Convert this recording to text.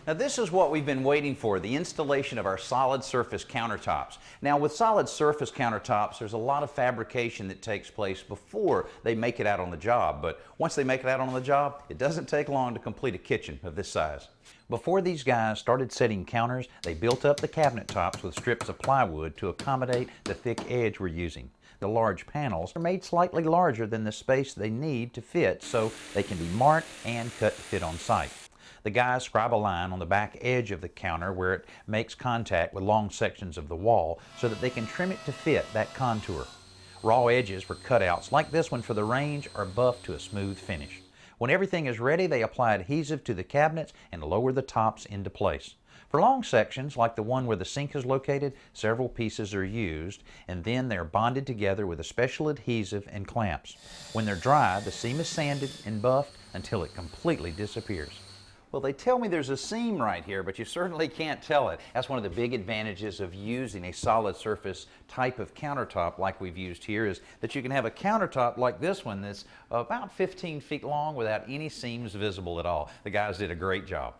Now this is what we've been waiting for, the installation of our solid surface countertops. Now with solid surface countertops, there's a lot of fabrication that takes place before they make it out on the job, but once they make it out on the job, it doesn't take long to complete a kitchen of this size. Before these guys started setting counters, they built up the cabinet tops with strips of plywood to accommodate the thick edge we're using. The large panels are made slightly larger than the space they need to fit, so they can be marked and cut to fit on site. The guys scribe a line on the back edge of the counter where it makes contact with long sections of the wall so that they can trim it to fit that contour. Raw edges for cutouts like this one for the range are buffed to a smooth finish. When everything is ready, they apply adhesive to the cabinets and lower the tops into place. For long sections, like the one where the sink is located, several pieces are used, and then they're bonded together with a special adhesive and clamps. When they're dry, the seam is sanded and buffed until it completely disappears. Well, they tell me there's a seam right here, but you certainly can't tell it. That's one of the big advantages of using a solid surface type of countertop like we've used here, is that you can have a countertop like this one that's about 15 feet long without any seams visible at all. The guys did a great job.